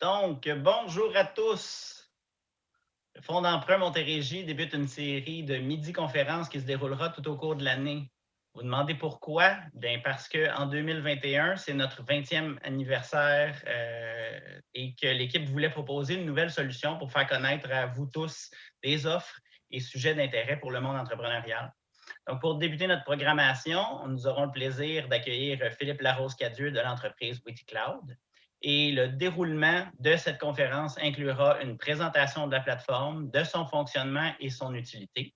Donc, bonjour à tous. Le Fonds d'emprunt Montérégie débute une série de midi-conférences qui se déroulera tout au cours de l'année. Vous demandez pourquoi? Bien parce qu'en 2021, c'est notre 20e anniversaire et que l'équipe voulait proposer une nouvelle solution pour faire connaître à vous tous des offres et sujets d'intérêt pour le monde entrepreneurial. Donc, pour débuter notre programmation, nous aurons le plaisir d'accueillir Philippe Larose-Cadieux de l'entreprise Witty Cloud. Et le déroulement de cette conférence inclura une présentation de la plateforme, de son fonctionnement et son utilité.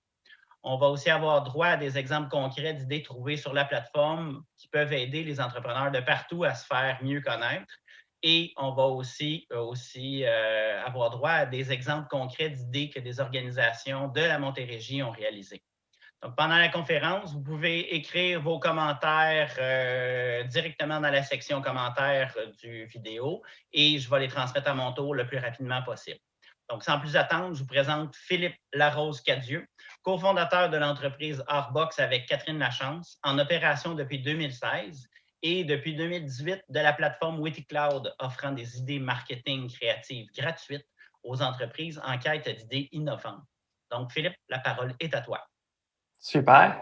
On va aussi avoir droit à des exemples concrets d'idées trouvées sur la plateforme qui peuvent aider les entrepreneurs de partout à se faire mieux connaître. Et on va aussi avoir droit à des exemples concrets d'idées que des organisations de la Montérégie ont réalisées. Donc, pendant la conférence, vous pouvez écrire vos commentaires directement dans la section commentaires du vidéo et je vais les transmettre à mon tour le plus rapidement possible. Donc, sans plus attendre, je vous présente Philippe Larose-Cadieux, cofondateur de l'entreprise Artbox avec Catherine Lachance, en opération depuis 2016 et depuis 2018 de la plateforme Witty Cloud offrant des idées marketing créatives gratuites aux entreprises en quête d'idées innovantes. Donc, Philippe, la parole est à toi. Super.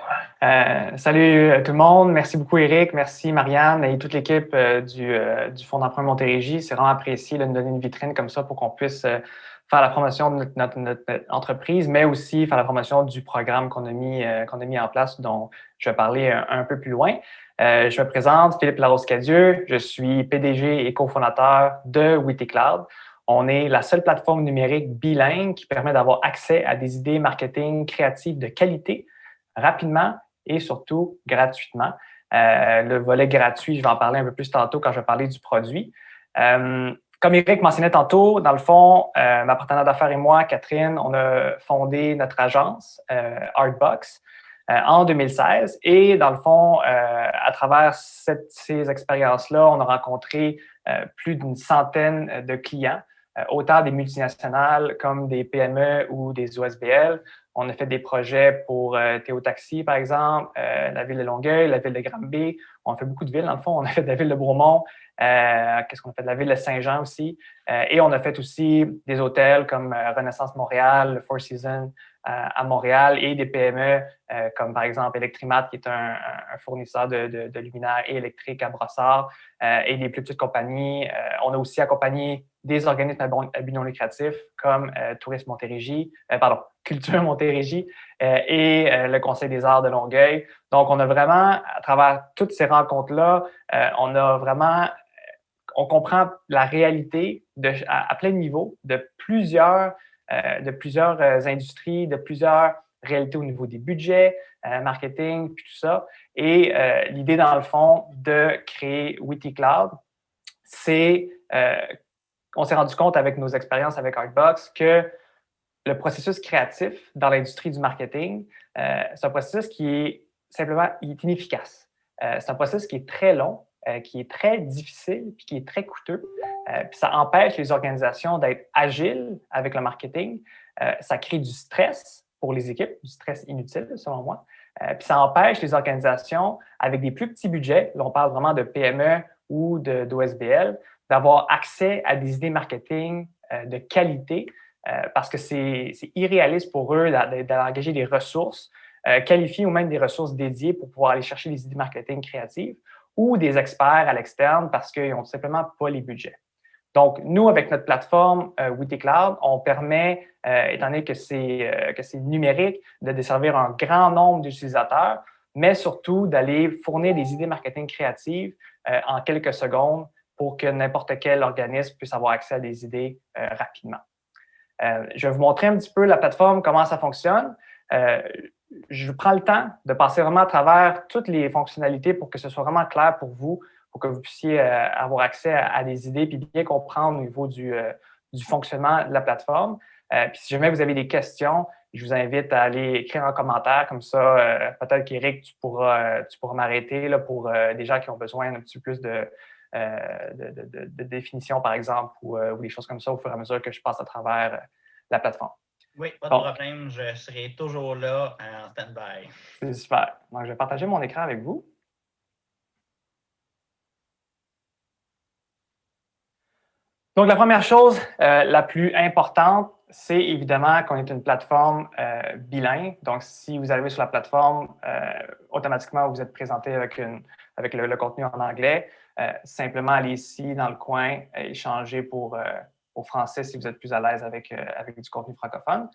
Salut tout le monde. Merci beaucoup, Eric. Merci, Marianne et toute l'équipe du Fonds d'emprunt Montérégie. C'est vraiment apprécié de nous donner une vitrine comme ça pour qu'on puisse faire la promotion de notre entreprise, mais aussi faire la promotion du programme qu'on a mis en place, dont je vais parler un peu plus loin. Je me présente, Philippe Larose-Cadieux. Je suis PDG et cofondateur de Witty Cloud. On est la seule plateforme numérique bilingue qui permet d'avoir accès à des idées marketing créatives de qualité rapidement et surtout gratuitement. Le volet gratuit, je vais en parler un peu plus tantôt quand je vais parler du produit. Comme Eric mentionnait tantôt, dans le fond, ma partenaire d'affaires et moi, Catherine, on a fondé notre agence Artbox en 2016. Et dans le fond, à travers ces expériences-là, on a rencontré plus d'une centaine de clients, autant des multinationales comme des PME ou des OSBL. On a fait des projets pour Théo Taxi, par exemple, la ville de Longueuil, la ville de Granby. On a fait beaucoup de villes, dans le fond. On a fait de la ville de Bromont. Qu'est-ce qu'on a fait de la ville de Saint-Jean aussi? Et on a fait aussi des hôtels comme Renaissance Montréal, le Four Seasons à Montréal et des PME comme par exemple Electrimat, qui est un fournisseur de luminaires et électriques à Brossard et des plus petites compagnies. On a aussi accompagné des organismes à but non lucratif comme Tourisme Montérégie, Culture Montérégie et le Conseil des arts de Longueuil. Donc, on a vraiment, à travers toutes ces rencontres-là, on comprend la réalité à plein niveau de plusieurs industries, de plusieurs réalités au niveau des budgets, marketing, puis tout ça. Et l'idée, dans le fond, de créer Witty Cloud, c'est on s'est rendu compte avec nos expériences avec Artbox que le processus créatif dans l'industrie du marketing, c'est un processus qui est simplement inefficace. C'est un processus qui est très long, qui est très difficile, puis qui est très coûteux. Puis ça empêche les organisations d'être agiles avec le marketing. Ça crée du stress pour les équipes, du stress inutile, selon moi. Puis ça empêche les organisations avec des plus petits budgets, là on parle vraiment de PME ou d'OSBL, d'avoir accès à des idées marketing de qualité parce que c'est irréaliste pour eux d'engager des ressources qualifiées ou même des ressources dédiées pour pouvoir aller chercher des idées marketing créatives ou des experts à l'externe parce qu'ils n'ont tout simplement pas les budgets. Donc, nous, avec notre plateforme Witty Cloud, on permet, étant donné que c'est numérique, de desservir un grand nombre d'utilisateurs, mais surtout d'aller fournir des idées marketing créatives en quelques secondes pour que n'importe quel organisme puisse avoir accès à des idées rapidement. Je vais vous montrer un petit peu la plateforme, comment ça fonctionne. Je prends le temps de passer vraiment à travers toutes les fonctionnalités pour que ce soit vraiment clair pour vous, pour que vous puissiez avoir accès à des idées et bien comprendre au niveau du fonctionnement de la plateforme. Puis si jamais vous avez des questions, je vous invite à aller écrire en commentaire. Comme ça, peut-être qu'Éric, tu pourras m'arrêter là, pour des gens qui ont besoin un petit peu plus de définition, par exemple, ou des choses comme ça au fur et à mesure que je passe à travers la plateforme. Oui, pas de problème. Je serai toujours là en stand-by. C'est super. Donc, je vais partager mon écran avec vous. Donc, la première chose, la plus importante, c'est évidemment qu'on est une plateforme bilingue. Donc, si vous arrivez sur la plateforme, automatiquement, vous êtes présenté avec le contenu en anglais. Simplement, allez ici dans le coin et changer pour français si vous êtes plus à l'aise avec du contenu francophone.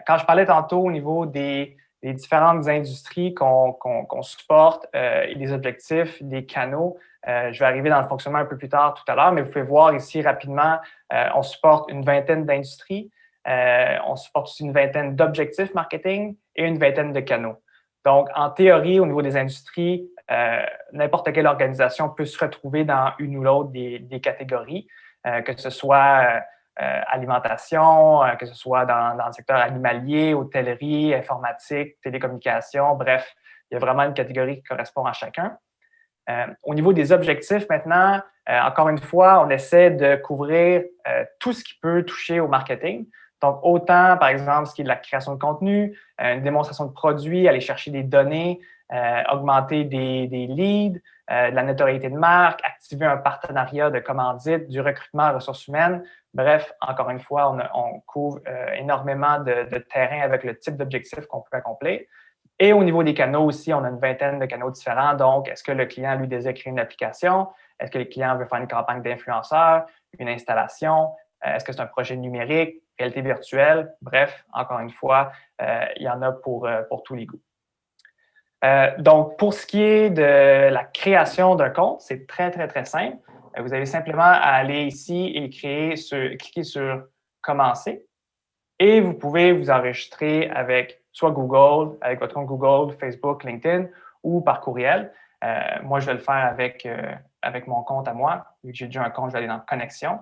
Quand je parlais tantôt au niveau des différentes industries qu'on supporte et des objectifs, des canaux, je vais arriver dans le fonctionnement un peu plus tard tout à l'heure, mais vous pouvez voir ici rapidement, on supporte une vingtaine d'industries, on supporte aussi une vingtaine d'objectifs marketing et une vingtaine de canaux. Donc, en théorie, au niveau des industries, n'importe quelle organisation peut se retrouver dans une ou l'autre des catégories, que ce soit alimentation, que ce soit dans le secteur animalier, hôtellerie, informatique, télécommunications, bref, il y a vraiment une catégorie qui correspond à chacun. Au niveau des objectifs, maintenant, encore une fois, on essaie de couvrir tout ce qui peut toucher au marketing. Donc, autant, par exemple, ce qui est de la création de contenu, une démonstration de produits, aller chercher des données, augmenter des leads, de la notoriété de marque, activer un partenariat de commandite, du recrutement en ressources humaines. Bref, encore une fois, on couvre énormément de terrain avec le type d'objectif qu'on peut accomplir. Et au niveau des canaux aussi, on a une vingtaine de canaux différents. Donc, est-ce que le client, lui, désire créer une application? Est-ce que le client veut faire une campagne d'influenceur, une installation? Est-ce que c'est un projet numérique, réalité virtuelle? Bref, encore une fois, il y en a pour tous les goûts. Donc, pour ce qui est de la création d'un compte, c'est très, très, très simple. Vous avez simplement à aller ici et cliquer sur « Commencer » et vous pouvez vous enregistrer avec soit Google, avec votre compte Google, Facebook, LinkedIn ou par courriel. Moi, je vais le faire avec mon compte à moi. Vu que j'ai déjà un compte, je vais aller dans « Connexion »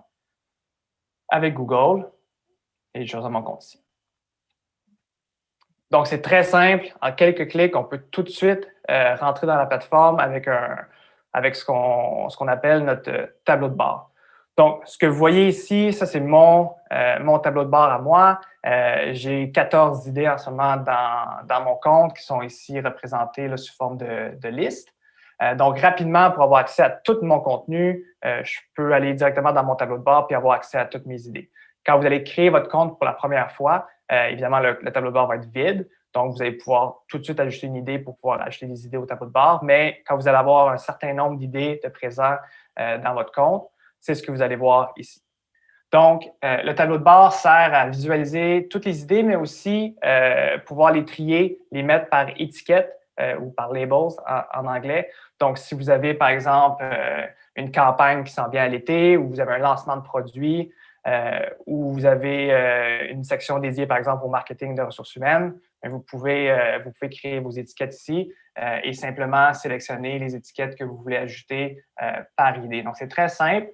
avec Google et je reçois mon compte ici. Donc, c'est très simple. En quelques clics, on peut tout de suite rentrer dans la plateforme avec ce qu'on appelle notre tableau de bord. Donc, ce que vous voyez ici, ça, c'est mon tableau de bord à moi. J'ai 14 idées en ce moment dans mon compte qui sont ici représentées là, sous forme de liste. Donc, rapidement, pour avoir accès à tout mon contenu, je peux aller directement dans mon tableau de bord puis avoir accès à toutes mes idées. Quand vous allez créer votre compte pour la première fois, évidemment, le tableau de bord va être vide. Donc, vous allez pouvoir tout de suite ajouter une idée pour pouvoir ajouter des idées au tableau de bord. Mais quand vous allez avoir un certain nombre d'idées de présent dans votre compte, c'est ce que vous allez voir ici. Donc, le tableau de bord sert à visualiser toutes les idées, mais aussi pouvoir les trier, les mettre par étiquette ou par labels en anglais. Donc, si vous avez, par exemple, une campagne qui s'en vient à l'été ou vous avez un lancement de produit ou vous avez une section dédiée, par exemple, au marketing de ressources humaines, vous pouvez créer vos étiquettes ici et simplement sélectionner les étiquettes que vous voulez ajouter par idée. Donc, c'est très simple.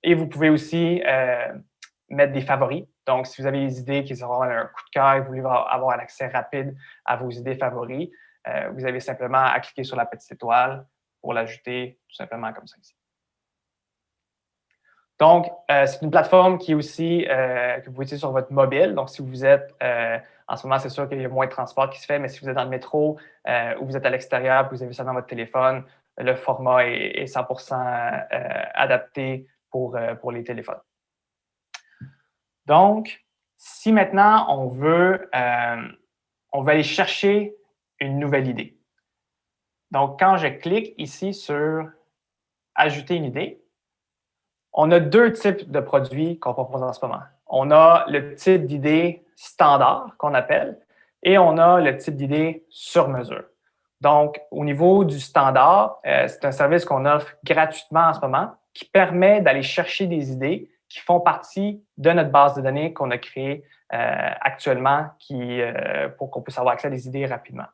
Et vous pouvez aussi mettre des favoris. Donc, si vous avez des idées qui auront un coup de cœur et vous voulez avoir un accès rapide à vos idées favoris, vous avez simplement à cliquer sur la petite étoile pour l'ajouter tout simplement comme ça ici. Donc, c'est une plateforme qui est aussi que vous pouvez utiliser sur votre mobile. Donc, si vous êtes, en ce moment, c'est sûr qu'il y a moins de transport qui se fait, mais si vous êtes dans le métro ou vous êtes à l'extérieur et vous avez ça dans votre téléphone, le format est 100% adapté pour les téléphones. Donc, si maintenant on veut aller chercher une nouvelle idée. Donc, quand je clique ici sur « Ajouter une idée », on a deux types de produits qu'on propose en ce moment. On a le type d'idée standard qu'on appelle et on a le type d'idée sur mesure. Donc, au niveau du standard, c'est un service qu'on offre gratuitement en ce moment qui permet d'aller chercher des idées qui font partie de notre base de données qu'on a créée actuellement pour qu'on puisse avoir accès à des idées rapidement.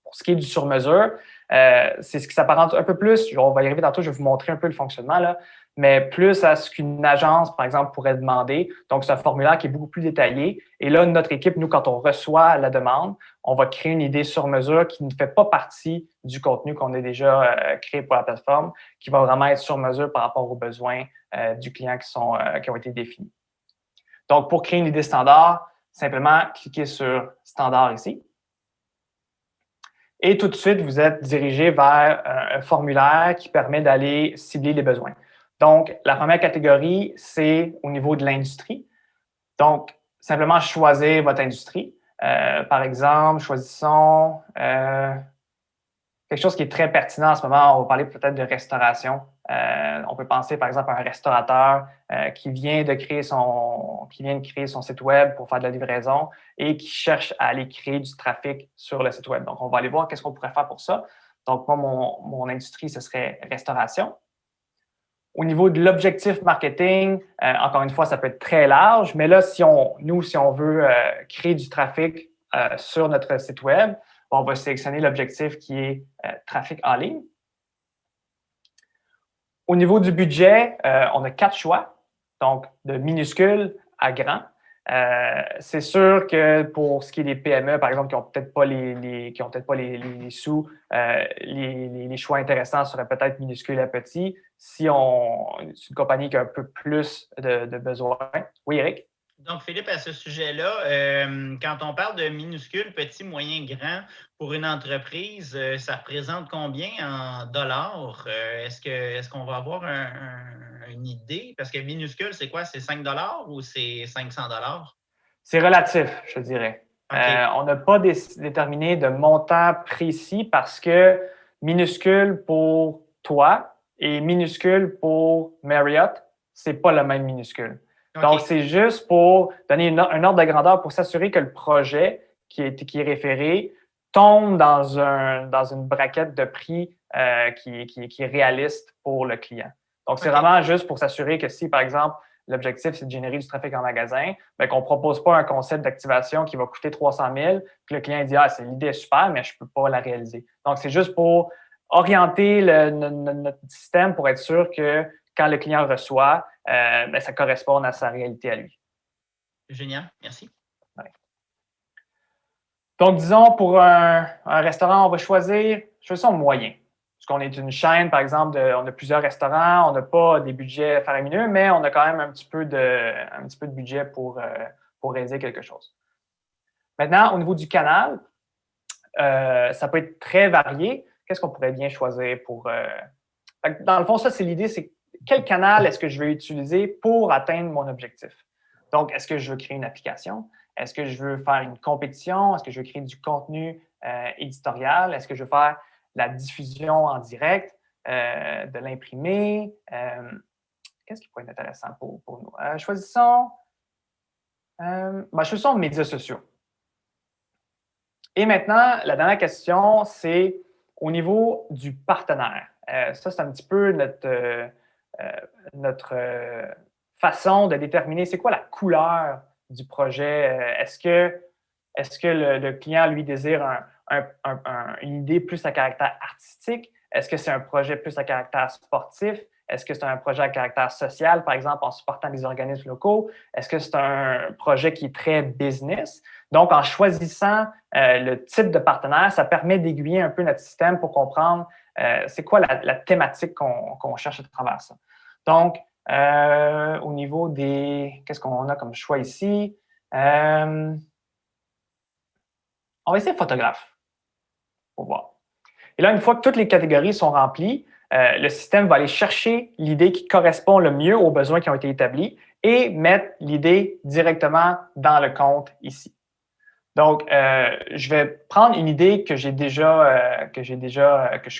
Pour ce qui est du sur-mesure, c'est ce qui s'apparente un peu plus, on va y arriver tantôt, je vais vous montrer un peu le fonctionnement, là, mais plus à ce qu'une agence, par exemple, pourrait demander. Donc, c'est un formulaire qui est beaucoup plus détaillé. Et là, notre équipe, nous, quand on reçoit la demande, on va créer une idée sur mesure qui ne fait pas partie du contenu qu'on a déjà créé pour la plateforme, qui va vraiment être sur mesure par rapport aux besoins du client qui ont été définis. Donc, pour créer une idée standard, simplement cliquez sur « Standard » ici. Et tout de suite, vous êtes dirigé vers un formulaire qui permet d'aller cibler les besoins. Donc, la première catégorie, c'est au niveau de l'industrie. Donc, simplement choisir votre industrie. Par exemple, choisissons quelque chose qui est très pertinent en ce moment. On va parler peut-être de restauration. On peut penser, par exemple, à un restaurateur qui vient de créer son site web pour faire de la livraison et qui cherche à aller créer du trafic sur le site web. Donc, on va aller voir qu'est-ce qu'on pourrait faire pour ça. Donc, moi, mon industrie, ce serait restauration. Au niveau de l'objectif marketing, encore une fois, ça peut être très large, mais là, si on veut créer du trafic sur notre site web, on va sélectionner l'objectif qui est trafic en ligne. Au niveau du budget, on a 4 choix, donc de minuscule à grand. C'est sûr que pour ce qui est des PME, par exemple, qui n'ont peut-être pas les sous, les choix intéressants seraient peut-être minuscules à petits. Si c'est une compagnie qui a un peu plus de besoins. Oui, Eric? Donc, Philippe, à ce sujet-là, quand on parle de minuscule, petit, moyen, grand, pour une entreprise, ça représente combien en dollars? Est-ce qu'on va avoir une idée? Parce que minuscule, c'est quoi? C'est 5 ou c'est 500 $? C'est relatif, je dirais. Okay. On n'a pas déterminé de montant précis parce que minuscule pour toi et minuscule pour Marriott, c'est pas le même minuscule. Okay. Donc, c'est juste pour donner un ordre de grandeur pour s'assurer que le projet qui est référé tombe dans une braquette de prix qui est réaliste pour le client. Donc, c'est vraiment juste pour s'assurer que si, par exemple, l'objectif, c'est de générer du trafic en magasin, bien, qu'on ne propose pas un concept d'activation qui va coûter 300 000, puis le client dit « Ah, l'idée est super, mais je ne peux pas la réaliser. » Donc, c'est juste pour orienter notre système pour être sûr que quand le client reçoit, bien, ça corresponde à sa réalité à lui. Génial, merci. Ouais. Donc, disons, pour un restaurant, on va choisir moyen. Parce qu'on est une chaîne, par exemple, on a plusieurs restaurants, on n'a pas des budgets faramineux, mais on a quand même un petit peu de budget pour réaliser quelque chose. Maintenant, au niveau du canal, ça peut être très varié. Qu'est-ce qu'on pourrait bien choisir pour… Dans le fond, ça, c'est l'idée, c'est quel canal est-ce que je vais utiliser pour atteindre mon objectif? Donc, est-ce que je veux créer une application? Est-ce que je veux faire une compétition? Est-ce que je veux créer du contenu éditorial? Est-ce que je veux faire la diffusion en direct, de l'imprimer? Qu'est-ce qui pourrait être intéressant pour nous? Choisissons médias sociaux. Et maintenant, la dernière question, c'est au niveau du partenaire. Ça, c'est un petit peu notre façon de déterminer c'est quoi la couleur du projet. Est-ce que le client, lui, désire une idée plus à caractère artistique? Est-ce que c'est un projet plus à caractère sportif? Est-ce que c'est un projet à caractère social, par exemple, en supportant les organismes locaux? Est-ce que c'est un projet qui est très business? Donc, en choisissant le type de partenaire, ça permet d'aiguiller un peu notre système pour comprendre c'est quoi la thématique qu'on cherche à travers ça. Donc, au niveau des… Qu'est-ce qu'on a comme choix ici? On va essayer photographe pour voir. Et là, une fois que toutes les catégories sont remplies, le système va aller chercher l'idée qui correspond le mieux aux besoins qui ont été établis et mettre l'idée directement dans le compte ici. Donc, je vais prendre une idée que je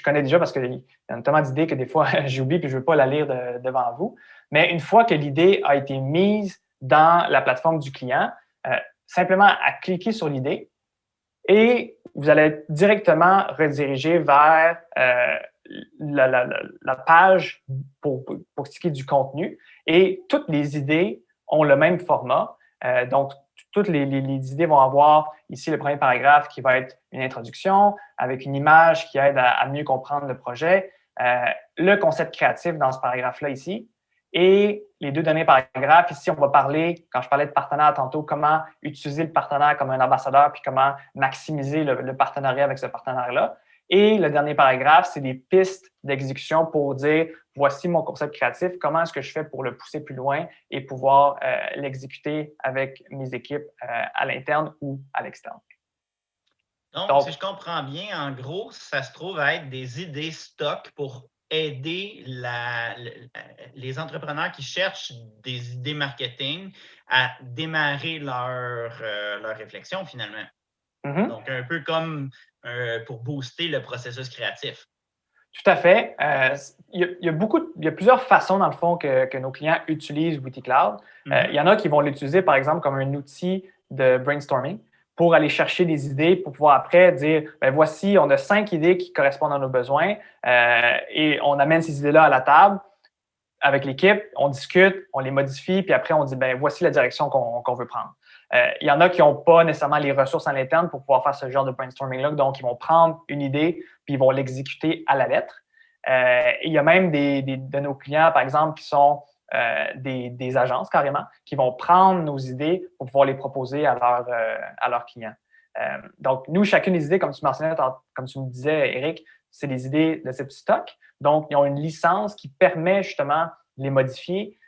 connais déjà parce qu'il y a tellement d'idées que des fois, j'oublie et je ne veux pas la lire devant vous. Mais une fois que l'idée a été mise dans la plateforme du client, simplement à cliquer sur l'idée et vous allez être directement redirigé vers la page pour ce qui est du contenu. Et toutes les idées ont le même format. Donc, toutes les idées vont avoir ici le premier paragraphe qui va être une introduction avec une image qui aide à mieux comprendre le projet, le concept créatif dans ce paragraphe-là ici, et les deux derniers paragraphes, ici, on va parler, quand je parlais de partenaire tantôt, comment utiliser le partenaire comme un ambassadeur puis comment maximiser le partenariat avec ce partenaire-là. Et le dernier paragraphe, c'est des pistes d'exécution pour dire voici mon concept créatif, comment est-ce que je fais pour le pousser plus loin et pouvoir l'exécuter avec mes équipes à l'interne ou à l'externe. Donc, si je comprends bien, en gros, ça se trouve à être des idées stock pour aider les entrepreneurs qui cherchent des idées marketing à démarrer leur réflexion finalement. Mm-hmm. Donc, un peu comme pour booster le processus créatif. Tout à fait. Il y a plusieurs façons, dans le fond, que nos clients utilisent Witty Cloud. Il y en a qui vont l'utiliser, par exemple, comme un outil de brainstorming pour aller chercher des idées, pour pouvoir après dire, ben voici, on a 5 idées qui correspondent à nos besoins et on amène ces idées-là à la table avec l'équipe, on discute, on les modifie, puis après, on dit, ben voici la direction qu'on veut prendre. Il y en a qui n'ont pas nécessairement les ressources en interne pour pouvoir faire ce genre de brainstorming-là, donc ils vont prendre une idée, puis ils vont l'exécuter à la lettre. Il y a même de nos clients, par exemple, qui sont des agences carrément, qui vont prendre nos idées pour pouvoir les proposer à leurs clients. Donc, nous, chacune des idées, comme tu mentionnais, comme tu me disais, Eric, c'est des idées de type stock. Donc, ils ont une licence qui permet justement de les modifier,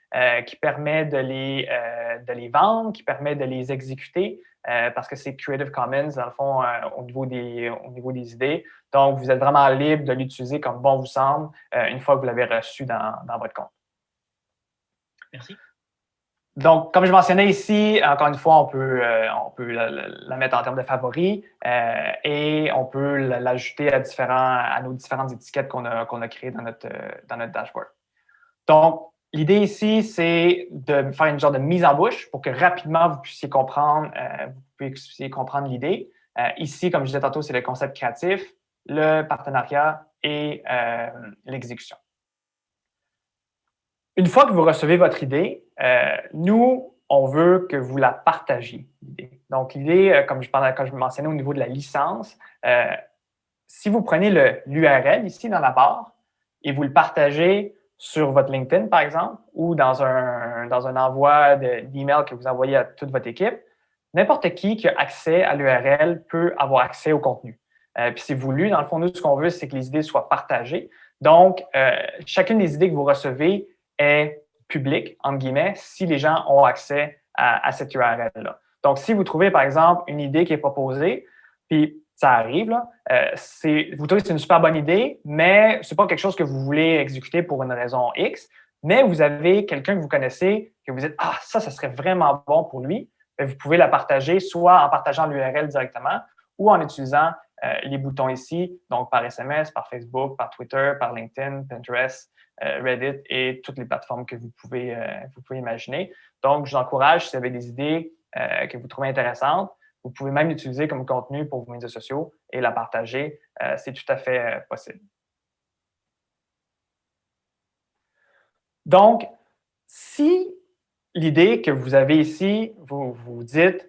qui permet de les vendre, qui permet de les exécuter, parce que c'est Creative Commons, dans le fond, au niveau des idées. Donc, vous êtes vraiment libre de l'utiliser comme bon vous semble une fois que vous l'avez reçu dans votre compte. Merci. Donc, comme je mentionnais ici, encore une fois, on peut la mettre en termes de favoris et on peut l'ajouter à nos différentes étiquettes qu'on a créées dans notre dashboard. Donc, l'idée ici, c'est de faire une genre de mise en bouche pour que rapidement vous puissiez comprendre l'idée. Ici, comme je disais tantôt, c'est le concept créatif, le partenariat et l'exécution. Une fois que vous recevez votre idée, nous, on veut que vous la partagiez, l'idée. Donc, l'idée, quand je mentionnais au niveau de la licence, si vous prenez l'URL ici dans la barre et vous le partagez sur votre LinkedIn, par exemple, ou dans un envoi d'email que vous envoyez à toute votre équipe, n'importe qui a accès à l'URL peut avoir accès au contenu. Puis c'est voulu. Dans le fond, nous, ce qu'on veut, c'est que les idées soient partagées. Donc, chacune des idées que vous recevez est publique, entre guillemets, si les gens ont accès à cette URL-là. Donc, si vous trouvez, par exemple, une idée qui est proposée, puis ça arrive, là, vous trouvez que c'est une super bonne idée, mais ce n'est pas quelque chose que vous voulez exécuter pour une raison X, mais vous avez quelqu'un que vous connaissez, que vous dites « Ah, ça serait vraiment bon pour lui », vous pouvez la partager soit en partageant l'URL directement ou en utilisant les boutons ici, donc par SMS, par Facebook, par Twitter, par LinkedIn, Pinterest, Reddit et toutes les plateformes que vous pouvez imaginer. Donc, je vous encourage, si vous avez des idées que vous trouvez intéressantes, vous pouvez même l'utiliser comme contenu pour vos médias sociaux et la partager. C'est tout à fait possible. Donc, si l'idée que vous avez ici, vous vous dites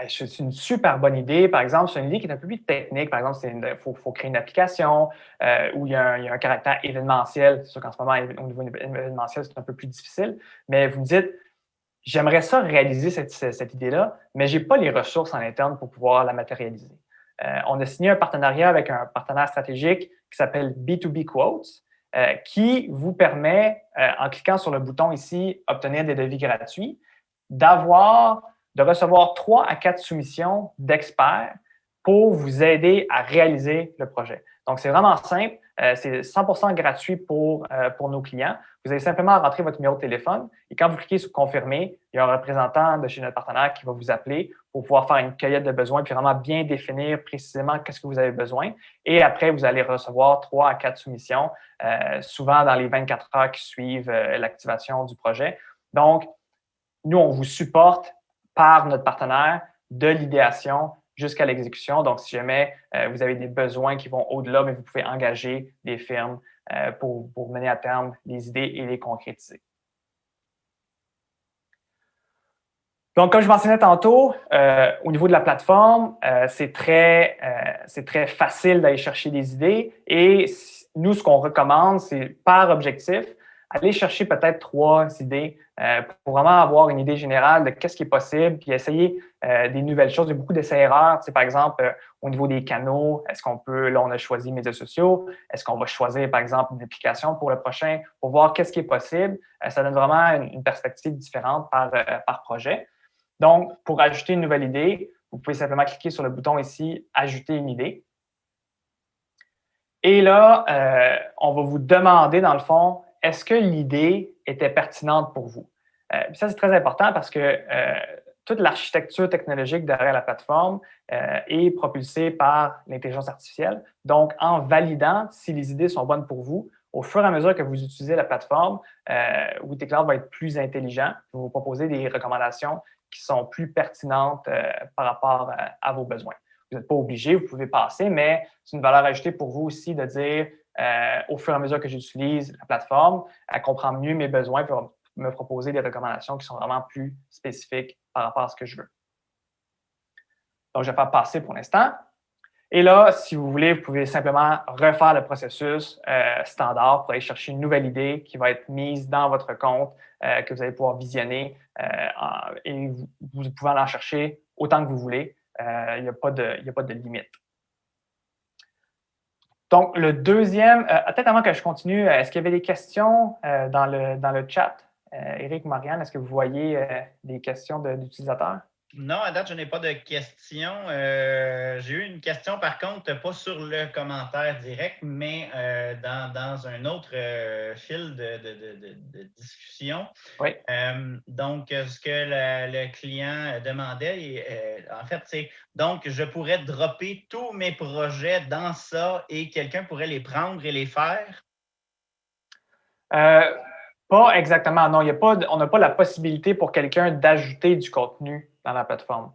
c'est une super bonne idée. Par exemple, c'est une idée qui est un peu plus technique. Par exemple, il faut créer une application où il y a un caractère événementiel. C'est sûr qu'en ce moment, au niveau événementiel, c'est un peu plus difficile. Mais vous me dites, j'aimerais ça réaliser cette idée-là, mais je n'ai pas les ressources en interne pour pouvoir la matérialiser. On a signé un partenariat avec un partenaire stratégique qui s'appelle B2B Quotes, qui vous permet, en cliquant sur le bouton ici, obtenir des devis gratuits, de recevoir 3 à 4 soumissions d'experts pour vous aider à réaliser le projet. Donc, c'est vraiment simple. C'est 100% gratuit pour nos clients. Vous avez simplement à rentrer votre numéro de téléphone et quand vous cliquez sur « Confirmer », il y a un représentant de chez notre partenaire qui va vous appeler pour pouvoir faire une cueillette de besoins puis vraiment bien définir précisément qu'est-ce que vous avez besoin. Et après, vous allez recevoir 3 à 4 soumissions, souvent dans les 24 heures qui suivent l'activation du projet. Donc, nous, on vous supporte par notre partenaire de l'idéation jusqu'à l'exécution. Donc, si jamais vous avez des besoins qui vont au-delà, mais vous pouvez engager des firmes pour mener à terme les idées et les concrétiser. Donc, comme je mentionnais tantôt, au niveau de la plateforme, c'est très facile d'aller chercher des idées et nous, ce qu'on recommande, c'est par objectif, aller chercher peut-être 3 idées pour vraiment avoir une idée générale de qu'est-ce qui est possible, puis essayer des nouvelles choses. Il y a beaucoup d'essais-erreurs. Par exemple, au niveau des canaux, est-ce qu'on peut, là, on a choisi médias sociaux, est-ce qu'on va choisir, par exemple, une application pour le prochain pour voir qu'est-ce qui est possible. Ça donne vraiment une perspective différente par projet. Donc, pour ajouter une nouvelle idée, vous pouvez simplement cliquer sur le bouton ici « Ajouter une idée ». Et là, on va vous demander, dans le fond, est-ce que l'idée était pertinente pour vous? Ça, c'est très important parce que toute l'architecture technologique derrière la plateforme est propulsée par l'intelligence artificielle. Donc, en validant si les idées sont bonnes pour vous, au fur et à mesure que vous utilisez la plateforme, WityCloud va être plus intelligent, vous proposer des recommandations qui sont plus pertinentes par rapport à vos besoins. Vous n'êtes pas obligé, vous pouvez passer, mais c'est une valeur ajoutée pour vous aussi de dire, au fur et à mesure que j'utilise la plateforme, elle comprend mieux mes besoins pour me proposer des recommandations qui sont vraiment plus spécifiques par rapport à ce que je veux. Donc, je vais faire passer pour l'instant. Et là, si vous voulez, vous pouvez simplement refaire le processus standard pour aller chercher une nouvelle idée qui va être mise dans votre compte, que vous allez pouvoir visionner et vous pouvez en chercher autant que vous voulez. Il n'y a pas de limite. Donc, le deuxième, peut-être avant que je continue, est-ce qu'il y avait des questions dans le chat? Éric, Marianne, est-ce que vous voyez des questions d'utilisateurs? Non, à date, je n'ai pas de questions. J'ai eu une question, par contre, pas sur le commentaire direct, mais dans un autre fil de discussion. Oui. Donc, ce que le client demandait, en fait, c'est donc, je pourrais dropper tous mes projets dans ça et quelqu'un pourrait les prendre et les faire? Pas exactement, non. On n'a pas la possibilité pour quelqu'un d'ajouter du contenu dans la plateforme.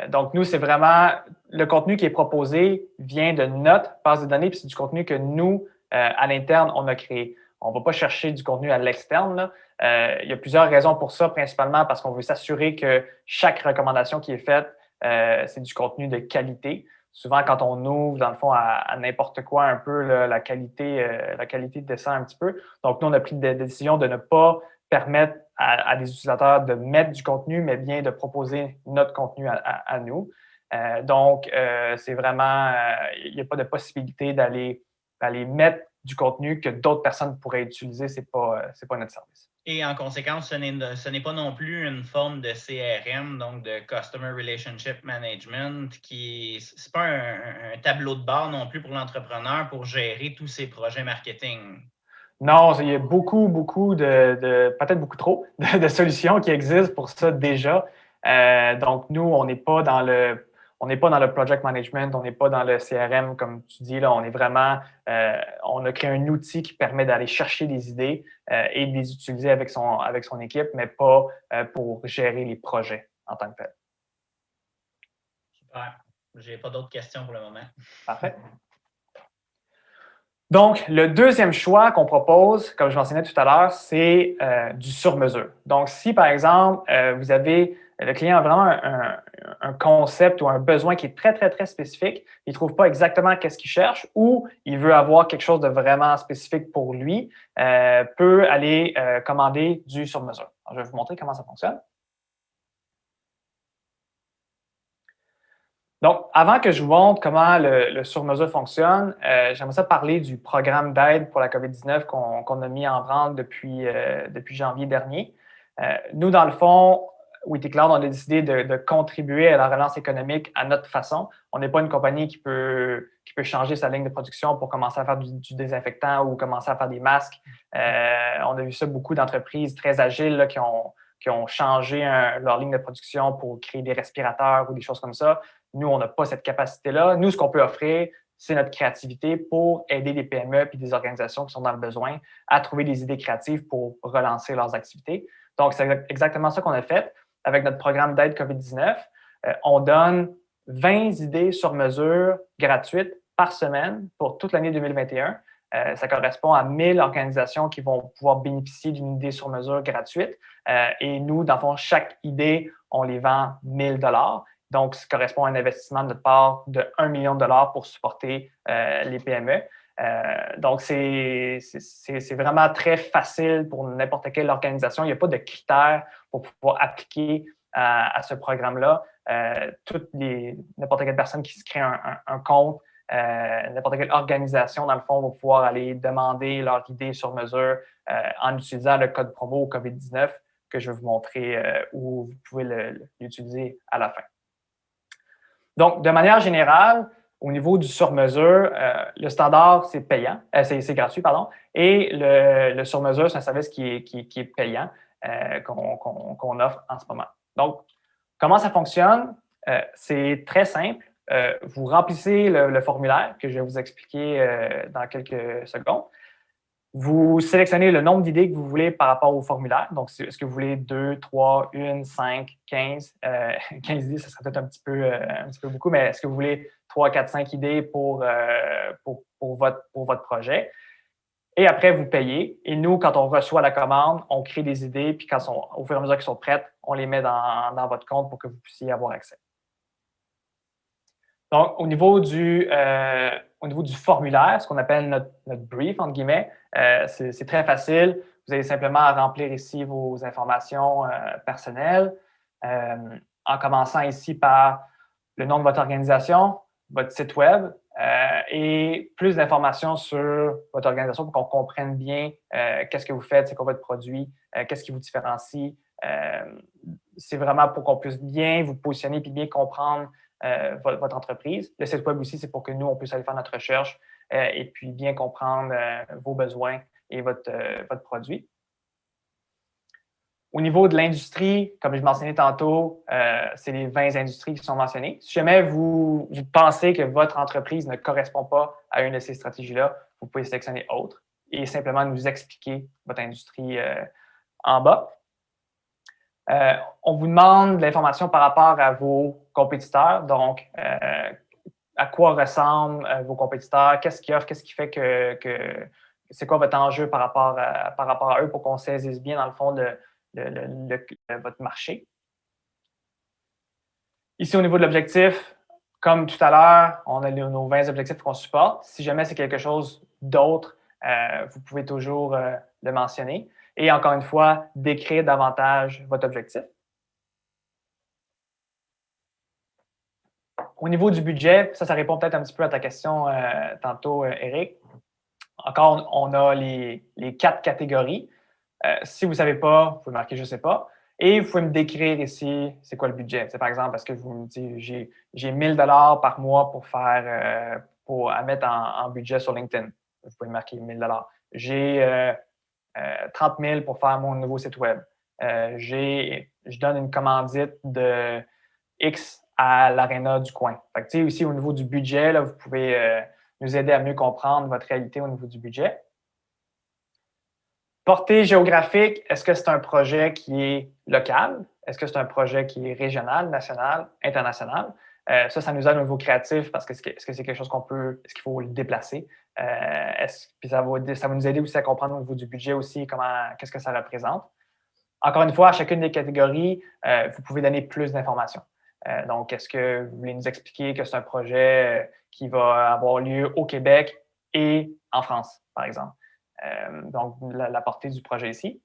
Donc, nous, c'est vraiment le contenu qui est proposé vient de notre base de données, puis c'est du contenu que nous, à l'interne, on a créé. On ne va pas chercher du contenu à l'externe. Il y a plusieurs raisons pour ça, principalement parce qu'on veut s'assurer que chaque recommandation qui est faite, c'est du contenu de qualité. Souvent, quand on ouvre, dans le fond, à n'importe quoi un peu, là, la qualité descend un petit peu. Donc, nous, on a pris des décisions de ne pas permettre à des utilisateurs de mettre du contenu, mais bien de proposer notre contenu à nous. Donc, c'est vraiment, il n'y a pas de possibilité d'aller mettre du contenu que d'autres personnes pourraient utiliser. Ce n'est pas notre service. Et en conséquence, ce n'est pas non plus une forme de CRM, donc de Customer Relationship Management, c'est pas un tableau de bord non plus pour l'entrepreneur pour gérer tous ses projets marketing. Non, il y a beaucoup peut-être beaucoup trop, de solutions qui existent pour ça déjà. Donc, nous, on n'est pas dans le project management, on n'est pas dans le CRM, comme tu dis, là, on est vraiment, on a créé un outil qui permet d'aller chercher des idées et de les utiliser avec son équipe, mais pas pour gérer les projets en tant que tel. Super. Je n'ai pas d'autres questions pour le moment. Parfait. Donc, le deuxième choix qu'on propose, comme je mentionnais tout à l'heure, c'est du sur-mesure. Donc, si, par exemple, le client a vraiment un concept ou un besoin qui est très, très, très spécifique, il ne trouve pas exactement qu'est-ce qu'il cherche ou il veut avoir quelque chose de vraiment spécifique pour lui, peut aller commander du sur-mesure. Je vais vous montrer comment ça fonctionne. Donc, avant que je vous montre comment le sur-mesure fonctionne, j'aimerais ça parler du programme d'aide pour la COVID-19 qu'on a mis en branle depuis janvier dernier. Nous, dans le fond, WityCloud, on a décidé de contribuer à la relance économique à notre façon. On n'est pas une compagnie qui peut changer sa ligne de production pour commencer à faire du désinfectant ou commencer à faire des masques. On a vu ça, beaucoup d'entreprises très agiles là, qui ont changé leur ligne de production pour créer des respirateurs ou des choses comme ça. Nous, on n'a pas cette capacité-là. Nous, ce qu'on peut offrir, c'est notre créativité pour aider des PME et des organisations qui sont dans le besoin à trouver des idées créatives pour relancer leurs activités. Donc, c'est exactement ça qu'on a fait avec notre programme d'aide COVID-19. On donne 20 idées sur mesure gratuites par semaine pour toute l'année 2021. Ça correspond à 1000 organisations qui vont pouvoir bénéficier d'une idée sur mesure gratuite. Et nous, dans le fond, chaque idée, on les vend 1000 $. Donc, ça correspond à un investissement de notre part de 1 million de dollars pour supporter les PME. Donc, c'est vraiment très facile pour n'importe quelle organisation. Il n'y a pas de critères pour pouvoir appliquer à ce programme-là. N'importe quelle personne qui se crée un compte, n'importe quelle organisation, dans le fond, va pouvoir aller demander leur idée sur mesure en utilisant le code promo COVID-19 que je vais vous montrer où vous pouvez l'utiliser à la fin. Donc, de manière générale, Au niveau du sur-mesure, le standard, c'est payant, c'est gratuit, pardon, et le sur-mesure, c'est un service qui est payant qu'on offre en ce moment. Donc, comment ça fonctionne? C'est très simple. Vous remplissez le formulaire que je vais vous expliquer dans quelques secondes. Vous sélectionnez le nombre d'idées que vous voulez par rapport au formulaire. Donc, est-ce que vous voulez 2, 3, 1, 5, 15? 15 idées, ça serait peut-être un petit peu beaucoup, mais est-ce que vous voulez 3, 4, 5 idées pour votre projet? Et après, vous payez. Et nous, quand on reçoit la commande, on crée des idées, puis au fur et à mesure qu'elles sont prêtes, on les met dans votre compte pour que vous puissiez avoir accès. Donc, au niveau du formulaire, ce qu'on appelle notre brief, entre guillemets, c'est très facile. Vous avez simplement à remplir ici vos informations personnelles, en commençant ici par le nom de votre organisation, votre site web et plus d'informations sur votre organisation pour qu'on comprenne bien qu'est-ce que vous faites, c'est quoi votre produit, qu'est-ce qui vous différencie. C'est vraiment pour qu'on puisse bien vous positionner et bien comprendre votre entreprise. Le site web aussi, c'est pour que nous, on puisse aller faire notre recherche et puis bien comprendre vos besoins et votre produit. Au niveau de l'industrie, comme je mentionnais tantôt, c'est les 20 industries qui sont mentionnées. Si jamais vous pensez que votre entreprise ne correspond pas à une de ces stratégies-là, vous pouvez sélectionner autre et simplement nous expliquer votre industrie en bas. On vous demande de l'information par rapport à vos compétiteurs, donc à quoi ressemblent vos compétiteurs, qu'est-ce qu'ils offrent, qu'est-ce qui fait que c'est quoi votre enjeu par rapport à eux pour qu'on saisisse bien, dans le fond, votre marché. Ici, au niveau de l'objectif, comme tout à l'heure, on a nos 20 objectifs qu'on supporte. Si jamais c'est quelque chose d'autre, vous pouvez toujours le mentionner. Et encore une fois, décrire davantage votre objectif. Au niveau du budget, ça répond peut-être un petit peu à ta question tantôt, Eric. Encore, on a les 4 catégories. Si vous ne savez pas, vous pouvez marquer « je ne sais pas ». Et vous pouvez me décrire ici, c'est quoi le budget. C'est par exemple, parce que vous me dites, j'ai 1 000 $ par mois à mettre en budget sur LinkedIn. Vous pouvez marquer 1 000 $. J'ai 30 000 pour faire mon nouveau site web. Je donne une commandite de X à l'aréna du coin. Fait que, ici, au niveau du budget, là, vous pouvez nous aider à mieux comprendre votre réalité au niveau du budget. Portée géographique, est-ce que c'est un projet qui est local? Est-ce que c'est un projet qui est régional, national, international? Ça nous aide au niveau créatif parce que est-ce que c'est quelque chose est-ce qu'il faut le déplacer? Puis ça va nous aider aussi à comprendre au niveau du budget aussi qu'est-ce que ça représente. Encore une fois, à chacune des catégories, vous pouvez donner plus d'informations. Donc, est-ce que vous voulez nous expliquer que c'est un projet qui va avoir lieu au Québec et en France, par exemple? Donc, la portée du projet ici.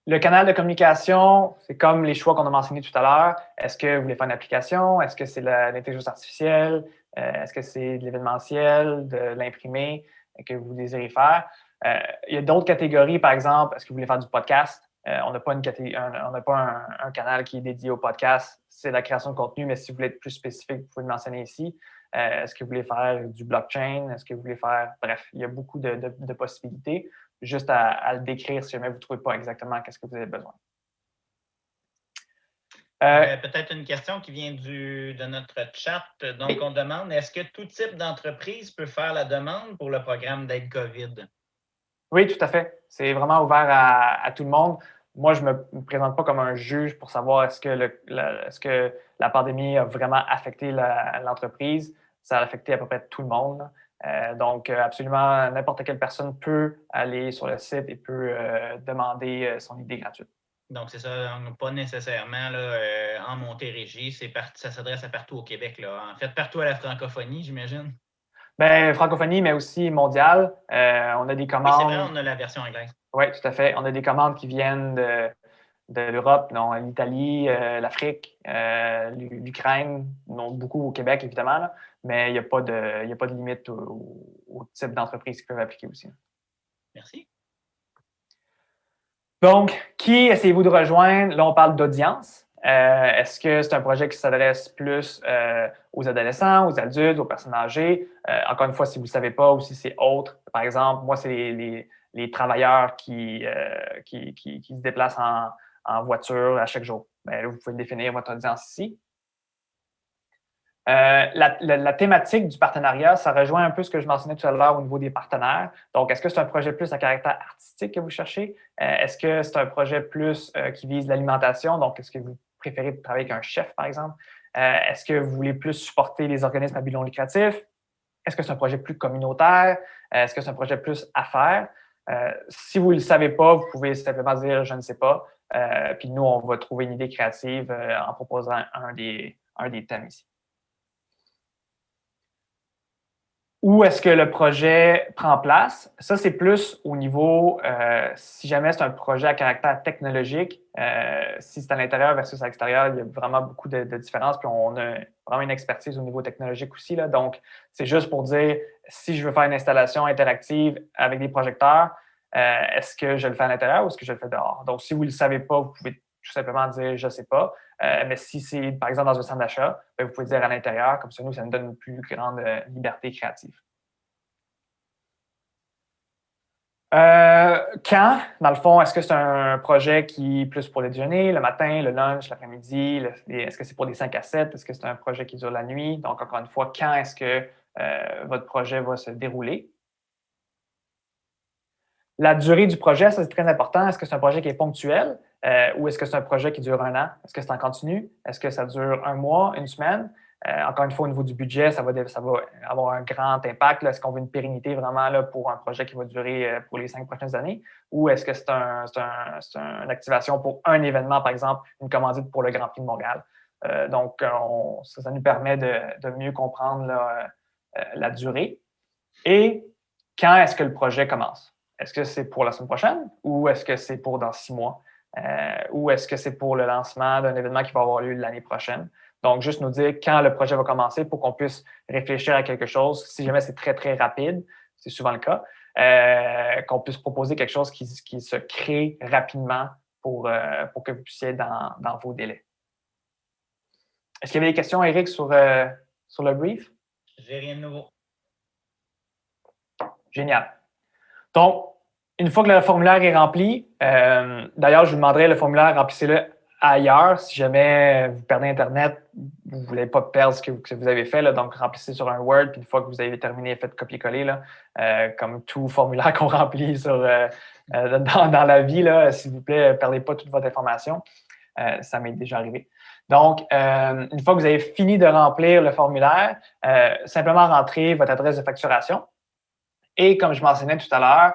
Le canal de communication, c'est comme les choix qu'on a mentionnés tout à l'heure. Est-ce que vous voulez faire une application? Est-ce que c'est l'intelligence artificielle? Est-ce que c'est de l'événementiel, de l'imprimé que vous désirez faire? Il y a d'autres catégories, par exemple, est-ce que vous voulez faire du podcast? On n'a pas un canal qui est dédié au podcast. C'est la création de contenu, mais si vous voulez être plus spécifique, vous pouvez le mentionner ici. Est-ce que vous voulez faire du blockchain? Est-ce que vous voulez faire... Bref, il y a beaucoup de possibilités. Juste à le décrire si jamais vous ne trouvez pas exactement ce que vous avez besoin. Peut-être une question qui vient de notre chat. Donc, oui. On demande, est-ce que tout type d'entreprise peut faire la demande pour le programme d'aide COVID? Oui, tout à fait. C'est vraiment ouvert à tout le monde. Moi, je ne me présente pas comme un juge pour savoir est-ce que la pandémie a vraiment affecté l'entreprise. Ça a affecté à peu près tout le monde. Donc, absolument, n'importe quelle personne peut aller sur le site et peut demander son idée gratuite. Donc, c'est ça, pas nécessairement là, en Montérégie. Ça s'adresse à partout au Québec. Là. En fait, partout à la francophonie, j'imagine. Bien, francophonie, mais aussi mondiale. On a des commandes. Oui, c'est vrai, on a la version anglaise. Oui, tout à fait. On a des commandes qui viennent de l'Europe, l'Italie, l'Afrique, l'Ukraine, beaucoup au Québec, évidemment, là, mais il n'y a pas de limite au type d'entreprise qui peuvent appliquer aussi. Merci. Donc, qui essayez-vous de rejoindre? Là, on parle d'audience. Est-ce que c'est un projet qui s'adresse plus aux adolescents, aux adultes, aux personnes âgées? Encore une fois, si vous ne savez pas ou si c'est autre, par exemple, moi, c'est les travailleurs qui se déplacent en voiture à chaque jour. Bien, vous pouvez définir votre audience ici. La thématique du partenariat, ça rejoint un peu ce que je mentionnais tout à l'heure au niveau des partenaires. Donc, est-ce que c'est un projet plus à caractère artistique que vous cherchez? Est-ce que c'est un projet plus qui vise l'alimentation? Donc, est-ce que vous préférez travailler avec un chef, par exemple? Est-ce que vous voulez plus supporter les organismes à but non lucratif? Est-ce que c'est un projet plus communautaire? Est-ce que c'est un projet plus affaires? Si vous ne le savez pas, vous pouvez simplement dire « je ne sais pas ». Puis nous, on va trouver une idée créative en proposant un des thèmes ici. Où est-ce que le projet prend place? Ça, c'est plus au niveau, si jamais c'est un projet à caractère technologique, si c'est à l'intérieur versus à l'extérieur, il y a vraiment beaucoup de différences. Puis on a vraiment une expertise au niveau technologique aussi. Là. Donc, c'est juste pour dire, si je veux faire une installation interactive avec des projecteurs, est-ce que je le fais à l'intérieur ou est-ce que je le fais dehors? Donc, si vous ne le savez pas, vous pouvez tout simplement dire « je ne sais pas ». Mais si c'est, par exemple, dans un centre d'achat, vous pouvez dire à l'intérieur, comme ça, nous, ça nous donne une plus grande liberté créative. Quand, dans le fond, est-ce que c'est un projet qui est plus pour le déjeuner, le matin, le lunch, l'après-midi? Est-ce que c'est pour des 5 à 7? Est-ce que c'est un projet qui dure la nuit? Donc, encore une fois, quand est-ce que votre projet va se dérouler? La durée du projet, ça, c'est très important. Est-ce que c'est un projet qui est ponctuel ou est-ce que c'est un projet qui dure 1 an? Est-ce que c'est en continu? Est-ce que ça dure 1 mois, 1 semaine? Encore une fois, au niveau du budget, ça va avoir un grand impact. Est-ce qu'on veut une pérennité vraiment là, pour un projet qui va durer pour les 5 prochaines années? Ou est-ce que c'est une activation pour un événement, par exemple, une commandite pour le Grand Prix de Montréal? Donc, ça nous permet de mieux comprendre là, la durée. Et quand est-ce que le projet commence? Est-ce que c'est pour la semaine prochaine ou est-ce que c'est pour dans 6 mois? Ou est-ce que c'est pour le lancement d'un événement qui va avoir lieu l'année prochaine? Donc, juste nous dire quand le projet va commencer pour qu'on puisse réfléchir à quelque chose. Si jamais c'est très, très rapide, c'est souvent le cas, qu'on puisse proposer quelque chose qui se crée rapidement pour que vous puissiez être dans vos délais. Est-ce qu'il y avait des questions, Eric, sur le brief? J'ai rien de nouveau. Génial. Donc, une fois que le formulaire est rempli, d'ailleurs, je vous demanderai le formulaire, remplissez-le ailleurs. Si jamais vous perdez Internet, vous ne voulez pas perdre ce que vous avez fait, là, donc remplissez sur un Word, puis une fois que vous avez terminé, faites copier-coller, comme tout formulaire qu'on remplit dans la vie, s'il vous plaît, ne perdez pas toute votre information. Ça m'est déjà arrivé. Donc, une fois que vous avez fini de remplir le formulaire, simplement rentrez votre adresse de facturation. Et comme je mentionnais tout à l'heure,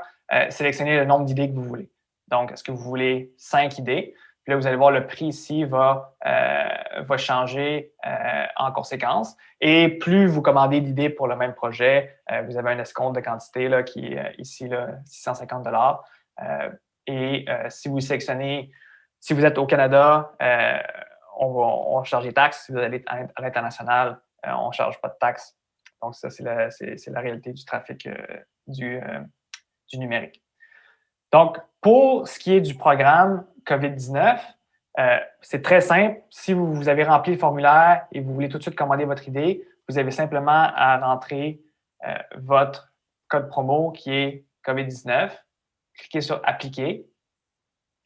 sélectionnez le nombre d'idées que vous voulez. Donc, est-ce que vous voulez 5 idées? Puis là, vous allez voir, le prix ici va changer en conséquence. Et plus vous commandez d'idées pour le même projet, vous avez un escompte de quantité là, qui est ici là, 650 $. Et si vous sélectionnez, si vous êtes au Canada, on charge des taxes. Si vous allez à l'international, on ne charge pas de taxes. Donc, ça, c'est la réalité du trafic du numérique. Donc, pour ce qui est du programme COVID-19, c'est très simple. Si vous avez rempli le formulaire et vous voulez tout de suite commander votre idée, vous avez simplement à rentrer votre code promo qui est COVID-19, cliquez sur « Appliquer »,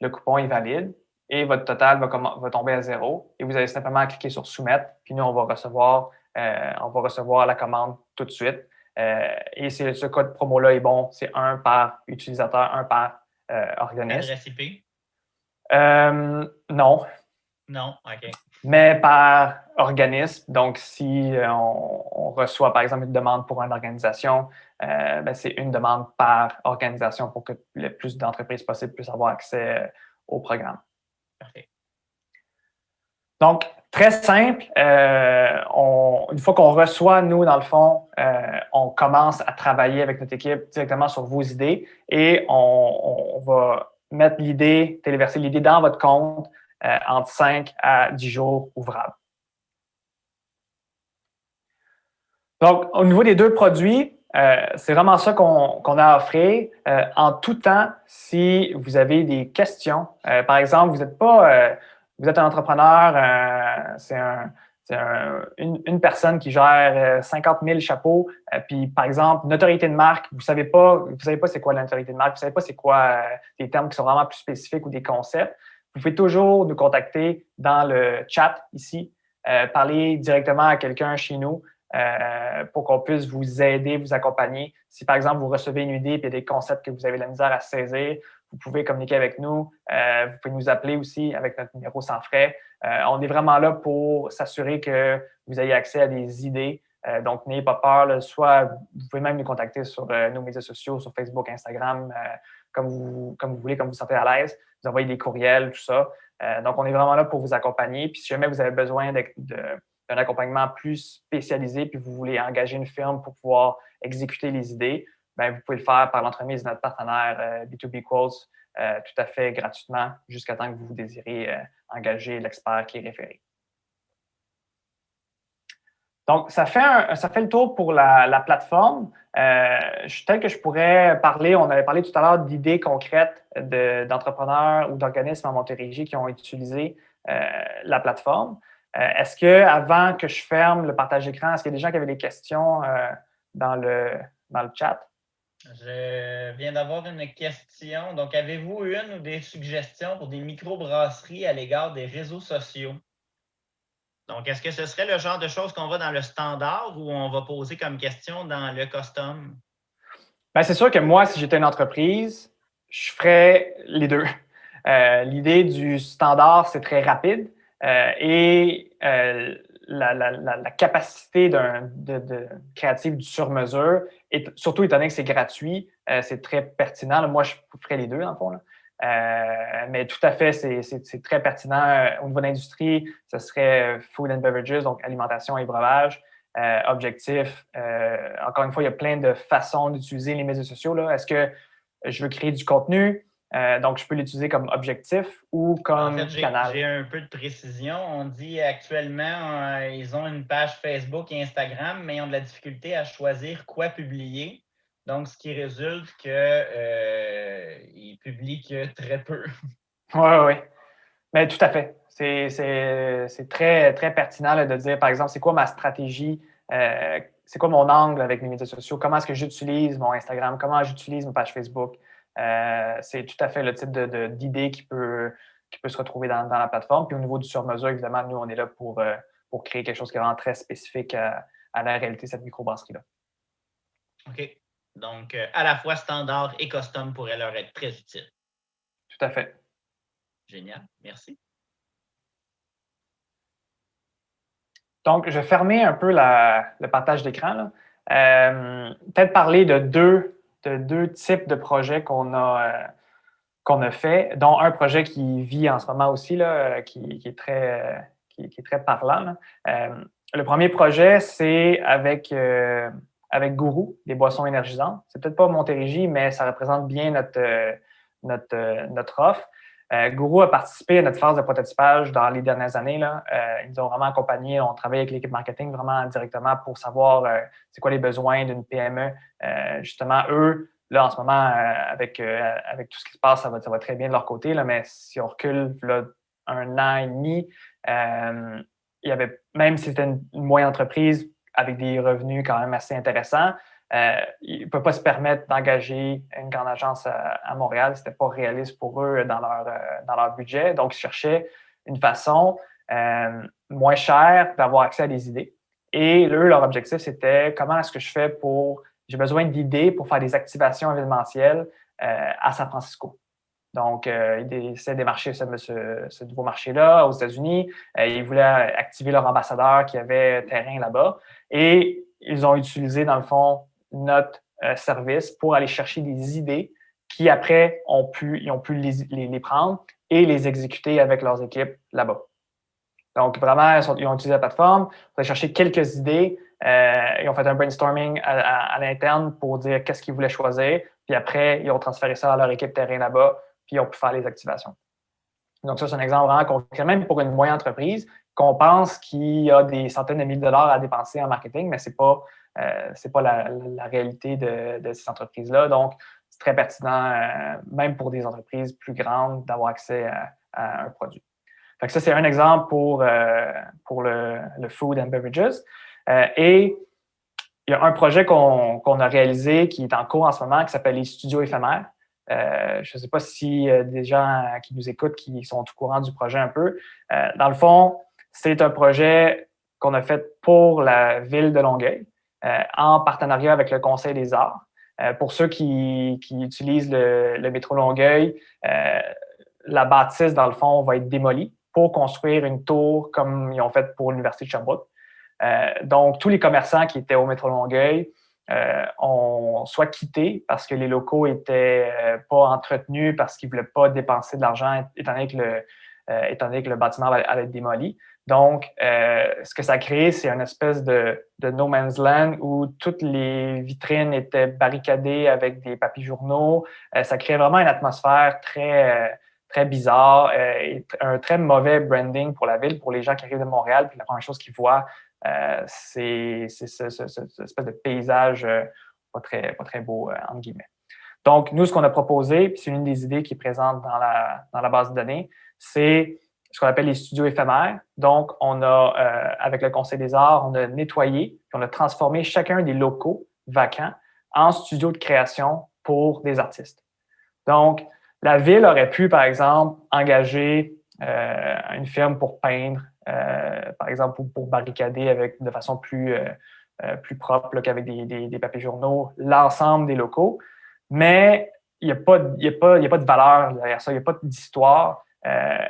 le coupon est valide et votre total va tomber à 0 et vous allez simplement à cliquer sur « Soumettre » puis nous, on va recevoir la commande tout de suite. Et ce code promo-là est bon, c'est 1 par utilisateur, 1 par organisme. Adresse IP? Non. Non, OK. Mais par organisme. Donc, si on reçoit, par exemple, une demande pour une organisation, c'est une demande par organisation pour que le plus d'entreprises possible puissent avoir accès au programme. Parfait. Donc, très simple. Une fois qu'on reçoit, nous, dans le fond, on commence à travailler avec notre équipe directement sur vos idées et on va mettre l'idée, téléverser l'idée dans votre compte entre 5 à 10 jours ouvrables. Donc, au niveau des 2 produits, c'est vraiment ça qu'on a à offrir. En tout temps, si vous avez des questions, par exemple, vous n'êtes pas vous êtes un entrepreneur, c'est une personne qui gère 50 000 chapeaux, puis par exemple, notoriété de marque, vous savez pas c'est quoi la notoriété de marque, vous savez pas c'est quoi des termes qui sont vraiment plus spécifiques ou des concepts, vous pouvez toujours nous contacter dans le chat ici, parler directement à quelqu'un chez nous pour qu'on puisse vous aider, vous accompagner. Si par exemple, vous recevez une idée et il y a des concepts que vous avez de la misère à saisir, vous pouvez communiquer avec nous. Vous pouvez nous appeler aussi avec notre numéro sans frais. On est vraiment là pour s'assurer que vous ayez accès à des idées. Donc, n'ayez pas peur. Là, soit vous pouvez même nous contacter sur nos médias sociaux, sur Facebook, Instagram, comme vous voulez, comme vous vous sentez à l'aise. Vous envoyez des courriels, tout ça. Donc, on est vraiment là pour vous accompagner. Puis, si jamais vous avez besoin d'un accompagnement plus spécialisé, puis vous voulez engager une firme pour pouvoir exécuter les idées, bien, vous pouvez le faire par l'entremise de notre partenaire B2B Quotes tout à fait gratuitement jusqu'à temps que vous désirez engager l'expert qui est référé. Donc, ça fait le tour pour la plateforme. Tel que je pourrais parler, on avait parlé tout à l'heure d'idées concrètes d'entrepreneurs ou d'organismes en Montérégie qui ont utilisé la plateforme. Est-ce que, avant que je ferme le partage d'écran, est-ce qu'il y a des gens qui avaient des questions dans le chat? Je viens d'avoir une question. Donc, avez-vous une ou des suggestions pour des microbrasseries à l'égard des réseaux sociaux? Donc, est-ce que ce serait le genre de choses qu'on va dans le standard ou on va poser comme question dans le custom? Bien, c'est sûr que moi, si j'étais une entreprise, je ferais les deux. L'idée du standard, c'est très rapide et la capacité de créative du sur-mesure, surtout étant donné que c'est gratuit, c'est très pertinent. Là, moi, je ferais les deux, dans le fond. Mais tout à fait, c'est très pertinent. Au niveau de l'industrie, ce serait food and beverages, donc alimentation et breuvage. Objectif. Encore une fois, il y a plein de façons d'utiliser les médias sociaux. Là. Est-ce que je veux créer du contenu? Donc, je peux l'utiliser comme objectif ou comme canal. J'ai un peu de précision. On dit actuellement, ils ont une page Facebook et Instagram, mais ils ont de la difficulté à choisir quoi publier. Donc, ce qui résulte qu'ils publient que très peu. Oui. Mais tout à fait. C'est très, très pertinent là, de dire, par exemple, c'est quoi ma stratégie, c'est quoi mon angle avec mes médias sociaux, comment est-ce que j'utilise mon Instagram, comment j'utilise ma page Facebook. C'est tout à fait le type d'idée qui peut se retrouver dans la plateforme. Puis au niveau du sur-mesure, évidemment, nous, on est là pour créer quelque chose qui est vraiment très spécifique à la réalité de cette microbrasserie-là. OK. Donc, à la fois standard et custom pourrait leur être très utile. Tout à fait. Génial. Merci. Donc, je vais fermer un peu le partage d'écran. Peut-être parler de deux types de projets qu'on a fait, dont un projet qui vit en ce moment aussi, là, qui est très parlant. Le premier projet, c'est avec Gourou, des boissons énergisantes. C'est peut-être pas Montérégie, mais ça représente bien notre offre. Gourou a participé à notre phase de prototypage dans les dernières années. Là. Ils nous ont vraiment accompagnés. On travaille avec l'équipe marketing vraiment directement pour savoir c'est quoi les besoins d'une PME. Justement, eux, là, en ce moment, avec tout ce qui se passe, ça va très bien de leur côté. Là, mais si on recule là, 1 an et demi, il y avait, même si c'était une moyenne entreprise avec des revenus quand même assez intéressants, ils ne peuvent pas se permettre d'engager une grande agence à Montréal. Ce n'était pas réaliste pour eux dans leur budget. Donc, ils cherchaient une façon moins chère d'avoir accès à des idées. Et eux, leur objectif, c'était comment est-ce que je fais j'ai besoin d'idées pour faire des activations événementielles à San Francisco. Donc, ils essaient de démarcher ce nouveau marché-là aux États-Unis. Ils voulaient activer leur ambassadeur qui avait terrain là-bas. Et ils ont utilisé, dans le fond, notre service pour aller chercher des idées qui, après, ils ont pu les prendre et les exécuter avec leurs équipes là-bas. Donc, vraiment, ils ont utilisé la plateforme pour aller chercher quelques idées. Ils ont fait un brainstorming à l'interne pour dire qu'est-ce qu'ils voulaient choisir. Puis après, ils ont transféré ça à leur équipe terrain là-bas, puis ils ont pu faire les activations. Donc, ça, c'est un exemple vraiment concret, même pour une moyenne entreprise, qu'on pense qu'il y a des centaines de milliers de dollars à dépenser en marketing, mais ce n'est pas la réalité de ces entreprises-là. Donc, c'est très pertinent, même pour des entreprises plus grandes, d'avoir accès à un produit. Fait que ça, c'est un exemple pour le food and beverages. Et il y a un projet qu'on a réalisé qui est en cours en ce moment qui s'appelle les studios éphémères. Je ne sais pas si des gens qui nous écoutent qui sont au courant du projet un peu. Dans le fond, c'est un projet qu'on a fait pour la ville de Longueuil en partenariat avec le Conseil des arts. Pour ceux qui utilisent le métro Longueuil, la bâtisse, dans le fond, va être démolie pour construire une tour comme ils ont fait pour l'Université de Sherbrooke. Donc, tous les commerçants qui étaient au métro Longueuil ont soit quitté parce que les locaux n'étaient pas entretenus, parce qu'ils ne voulaient pas dépenser de l'argent étant donné que le bâtiment allait être démoli. Donc, ce que ça a créé, c'est une espèce de no man's land où toutes les vitrines étaient barricadées avec des papiers journaux. Ça créait vraiment une atmosphère très bizarre et un très mauvais branding pour la ville, pour les gens qui arrivent de Montréal. Puis la première chose qu'ils voient, c'est cette espèce de paysage pas très beau, entre guillemets. Donc, nous, ce qu'on a proposé, puis c'est une des idées qui est présente dans la base de données, c'est ce qu'on appelle les studios éphémères. Donc, on a, avec le Conseil des arts, on a nettoyé, puis on a transformé chacun des locaux vacants en studios de création pour des artistes. Donc, la ville aurait pu, par exemple, engager une firme pour peindre, par exemple, pour barricader de façon plus propre qu'avec des papiers journaux, l'ensemble des locaux. Mais il n'y a pas de valeur derrière ça, il n'y a pas d'histoire.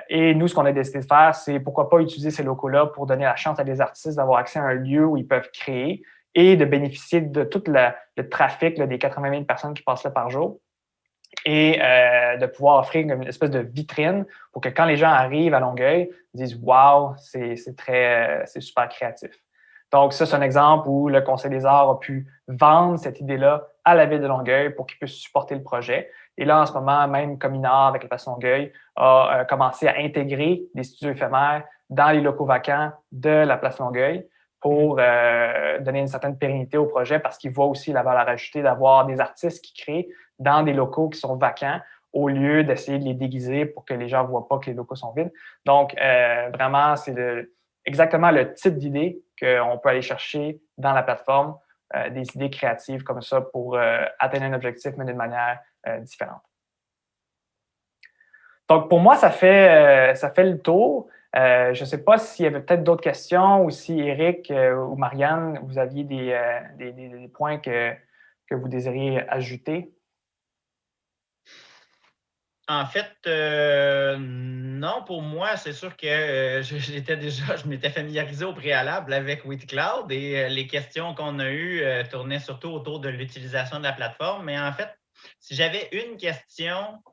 Et nous, ce qu'on a décidé de faire, c'est pourquoi pas utiliser ces locaux-là pour donner la chance à des artistes d'avoir accès à un lieu où ils peuvent créer et de bénéficier de tout le trafic des 80 000 personnes qui passent là par jour et de pouvoir offrir une espèce de vitrine pour que quand les gens arrivent à Longueuil, ils disent « Wow, c'est super créatif ». Donc, ça, c'est un exemple où le Conseil des arts a pu vendre cette idée-là à la ville de Longueuil pour qu'ils puissent supporter le projet. Et là, en ce moment, même Cominard, avec la place Longueuil, a commencé à intégrer des studios éphémères dans les locaux vacants de la place Longueuil pour donner une certaine pérennité au projet parce qu'ils voient aussi la valeur ajoutée d'avoir des artistes qui créent dans des locaux qui sont vacants au lieu d'essayer de les déguiser pour que les gens ne voient pas que les locaux sont vides. Donc, vraiment, c'est exactement le type d'idée qu'on peut aller chercher dans la plateforme, des idées créatives comme ça pour atteindre un objectif, mais d'une manière différente. Donc, pour moi, ça fait le tour. Je ne sais pas s'il y avait peut-être d'autres questions ou si Eric ou Marianne, vous aviez des points que vous désiriez ajouter. En fait, non, pour moi, c'est sûr que je m'étais familiarisé au préalable avec WithCloud et les questions qu'on a eues tournaient surtout autour de l'utilisation de la plateforme. Mais en fait, si j'avais une question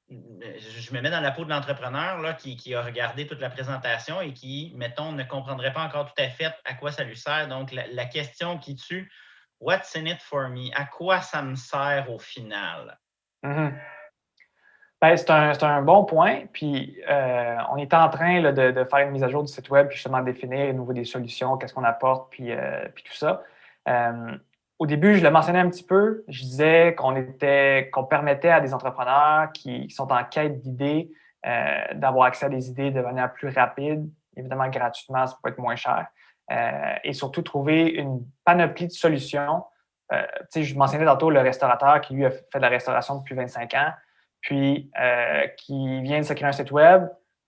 je me mets dans la peau de l'entrepreneur là, qui a regardé toute la présentation et qui, mettons, ne comprendrait pas encore tout à fait à quoi ça lui sert. Donc, la question qui tue, « What's in it for me? » À quoi ça me sert au final? Mm-hmm. Ben, c'est un bon point. Puis, on est en train là, de faire une mise à jour du site web, puis justement définir au niveau des solutions, qu'est-ce qu'on apporte, puis tout ça. Au début, je le mentionnais un petit peu. Je disais qu'on permettait à des entrepreneurs qui sont en quête d'idées d'avoir accès à des idées de manière plus rapide. Évidemment, gratuitement, ça peut être moins cher. Et surtout, trouver une panoplie de solutions. Je mentionnais tantôt le restaurateur qui, lui, a fait de la restauration depuis 25 ans. Puis qui vient de se créer un site web,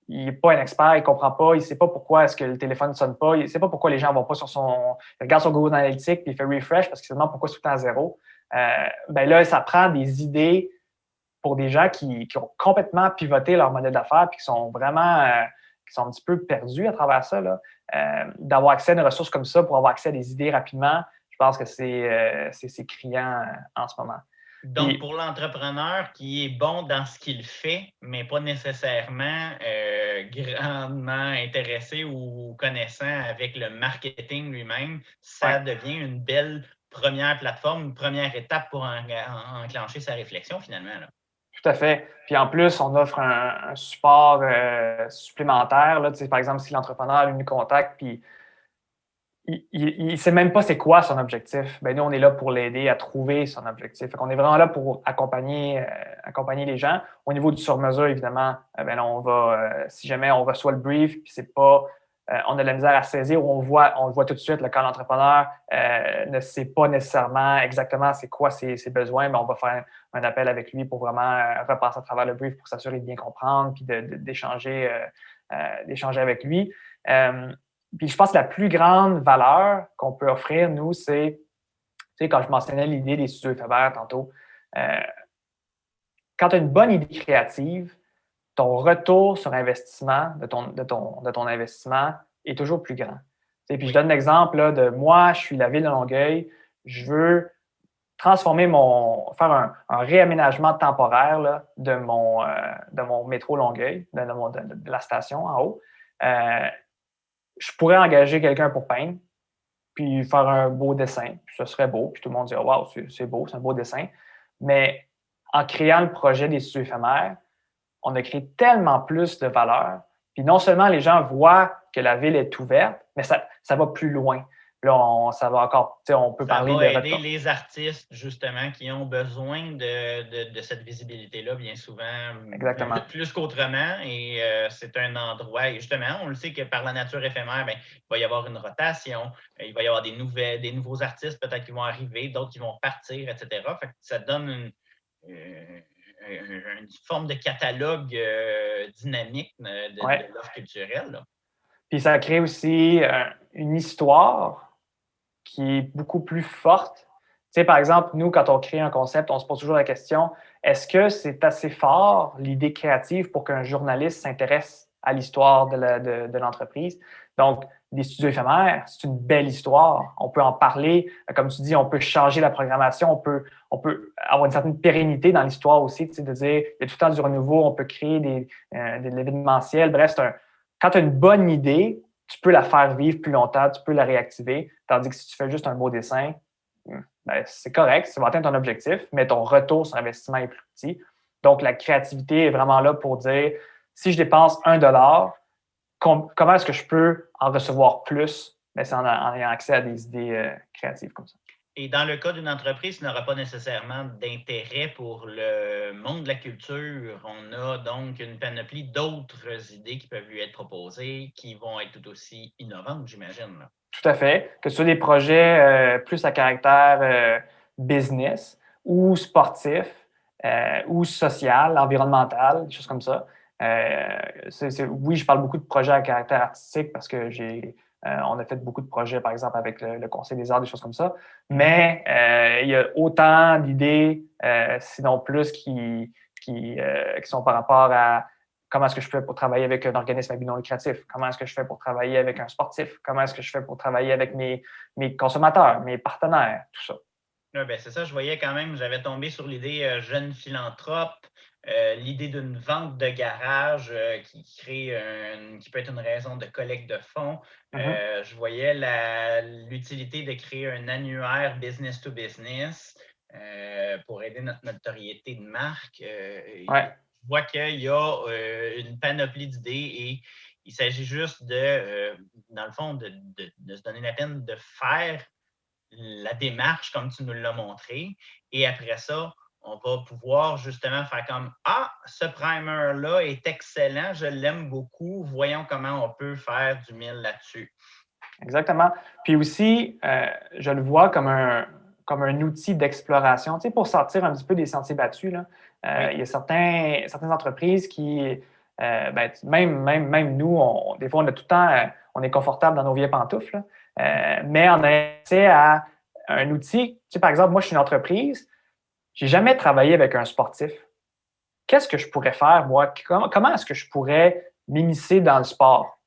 il n'est pas un expert, il ne comprend pas, il ne sait pas pourquoi est-ce que le téléphone ne sonne pas, il ne sait pas pourquoi les gens ne vont pas il regarde son Google Analytics, puis il fait refresh parce qu'il se demande pourquoi c'est tout le temps à zéro. Ben là, ça prend des idées pour des gens qui ont complètement pivoté leur modèle d'affaires puis qui sont vraiment qui sont un petit peu perdus à travers ça. D'avoir accès à des ressources comme ça pour avoir accès à des idées rapidement, je pense que c'est criant en ce moment. Donc, pour l'entrepreneur qui est bon dans ce qu'il fait, mais pas nécessairement grandement intéressé ou connaissant avec le marketing lui-même, ça devient une belle première plateforme, une première étape pour enclencher sa réflexion finalement. Là. Tout à fait. Puis en plus, on offre un support supplémentaire. Là, par exemple, si l'entrepreneur nous contacte puis il ne sait même pas c'est quoi son objectif. Ben, nous, on est là pour l'aider à trouver son objectif. On est vraiment là pour accompagner les gens. Au niveau du sur-mesure, évidemment, ben là, on va, si jamais on reçoit le brief, puis c'est pas, on a de la misère à saisir, on le voit tout de suite, quand l'entrepreneur ne sait pas nécessairement exactement c'est quoi ses besoins, mais on va faire un appel avec lui pour vraiment repasser à travers le brief pour s'assurer de bien comprendre, puis d'échanger avec lui. Puis je pense que la plus grande valeur qu'on peut offrir, nous, c'est, tu sais, quand je mentionnais l'idée des studios éphémères tantôt, quand tu as une bonne idée créative, ton retour sur investissement de ton investissement est toujours plus grand. Tu sais, puis je donne l'exemple là, de moi, je suis la ville de Longueuil, je veux faire un réaménagement temporaire là, de mon métro Longueuil, de la station en haut. Je pourrais engager quelqu'un pour peindre, puis faire un beau dessin, puis ce serait beau, puis tout le monde dirait « Wow, c'est beau, c'est un beau dessin ». Mais en créant le projet des studios éphémères, on a créé tellement plus de valeur. Puis non seulement les gens voient que la ville est ouverte, mais ça va plus loin. Là, ça va encore, on peut parler de... Ça va aider les artistes, justement, qui ont besoin de cette visibilité-là, bien souvent, Exactement. plus qu'autrement. Et c'est un endroit, et justement, on le sait que par la nature éphémère, bien, il va y avoir une rotation, il va y avoir des nouveaux artistes peut-être qui vont arriver, d'autres qui vont partir, etc. Fait que ça donne une forme de catalogue dynamique de l'offre culturelle. Là. Puis ça crée aussi une histoire qui est beaucoup plus forte. Tu sais, par exemple, nous, quand on crée un concept, on se pose toujours la question, est-ce que c'est assez fort, l'idée créative, pour qu'un journaliste s'intéresse à l'histoire de l'entreprise? Donc, des studios éphémères, c'est une belle histoire. On peut en parler. Comme tu dis, on peut changer la programmation. On peut avoir une certaine pérennité dans l'histoire aussi, tu sais, de dire, il y a tout le temps du renouveau, on peut créer de l'événementiel. Bref, quand tu as une bonne idée, tu peux la faire vivre plus longtemps, tu peux la réactiver. Tandis que si tu fais juste un beau dessin, ben, c'est correct, ça va atteindre ton objectif, mais ton retour sur investissement est plus petit. Donc, la créativité est vraiment là pour dire, si je dépense $1, comment est-ce que je peux en recevoir plus? Ben, c'est en ayant accès à des idées créatives comme ça. Et dans le cas d'une entreprise qui n'aura pas nécessairement d'intérêt pour le monde de la culture, on a donc une panoplie d'autres idées qui peuvent lui être proposées, qui vont être tout aussi innovantes, j'imagine. Là. Tout à fait. Que ce soit des projets plus à caractère business ou sportif ou social, environnemental, des choses comme ça. Oui, je parle beaucoup de projets à caractère artistique parce que on a fait beaucoup de projets, par exemple, avec le Conseil des arts, des choses comme ça. Mais il y a autant d'idées, sinon plus, qui sont par rapport à comment est-ce que je fais pour travailler avec un organisme à but non lucratif? Comment est-ce que je fais pour travailler avec un sportif? Comment est-ce que je fais pour travailler avec mes consommateurs, mes partenaires, tout ça? Oui, bien, c'est ça, je voyais quand même, j'avais tombé sur l'idée jeune philanthrope, l'idée d'une vente de garage qui peut être une raison de collecte de fonds. Je voyais l'utilité de créer un annuaire business to business pour aider notre notoriété de marque. Je vois qu'il y a une panoplie d'idées et il s'agit juste dans le fond, de se donner la peine de faire la démarche comme tu nous l'as montré. Et après ça, on va pouvoir justement faire comme « Ah, ce primer-là est excellent, je l'aime beaucoup, voyons comment on peut faire du mille là-dessus. » Exactement. Puis aussi, je le vois comme un outil d'exploration, tu sais, pour sortir un petit peu des sentiers battus. Là. Il y a certaines entreprises qui, même nous, des fois, on a tout le temps, on est confortable dans nos vieilles pantoufles, mais on a accès à un outil. Tu sais, par exemple, moi, je suis une entreprise, j'ai jamais travaillé avec un sportif. Qu'est-ce que je pourrais faire, moi? Comment est-ce que je pourrais m'immiscer dans le sport?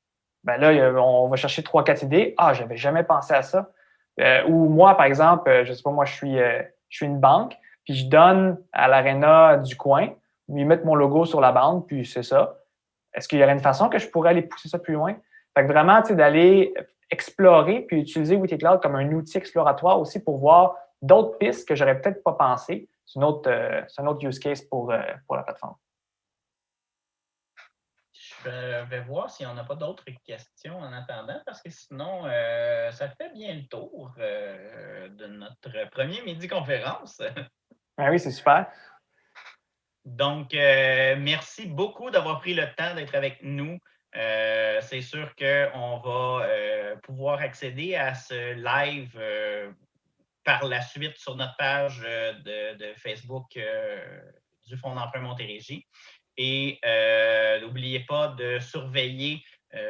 Ben là, on va chercher 3-4 idées. Ah, j'avais jamais pensé à ça. Ou moi, par exemple, je sais pas, moi, je suis une banque, puis je donne à l'aréna du coin, ils mettent mon logo sur la bande, puis c'est ça. Est-ce qu'il y aurait une façon que je pourrais aller pousser ça plus loin? Fait que vraiment, tu sais, d'aller explorer, puis utiliser Witty Cloud comme un outil exploratoire aussi pour voir d'autres pistes que j'aurais peut-être pas pensé. C'est un autre use case pour la plateforme. je vais voir si on n'a pas d'autres questions en attendant, parce que sinon, ça fait bien le tour de notre premier midi-conférence. Ben oui, c'est super. Donc, merci beaucoup d'avoir pris le temps d'être avec nous. C'est sûr qu'on va pouvoir accéder à ce live par la suite sur notre page de Facebook du Fonds d'emprunt Montérégie. Et n'oubliez pas de surveiller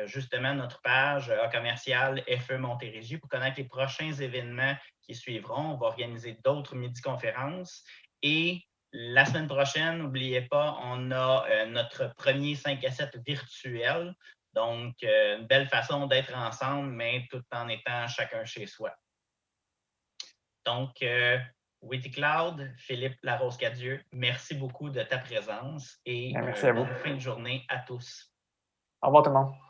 justement notre page commerciale FE Montérégie pour connaître les prochains événements qui suivront. On va organiser d'autres midi-conférences. Et la semaine prochaine, n'oubliez pas, on a notre premier 5 à 7 virtuel. Donc, une belle façon d'être ensemble, mais tout en étant chacun chez soi. Donc, Witikloud, Philippe Larose-Cadieux, merci beaucoup de ta présence et Merci à vous. bonne fin de journée à tous. Au revoir tout le monde.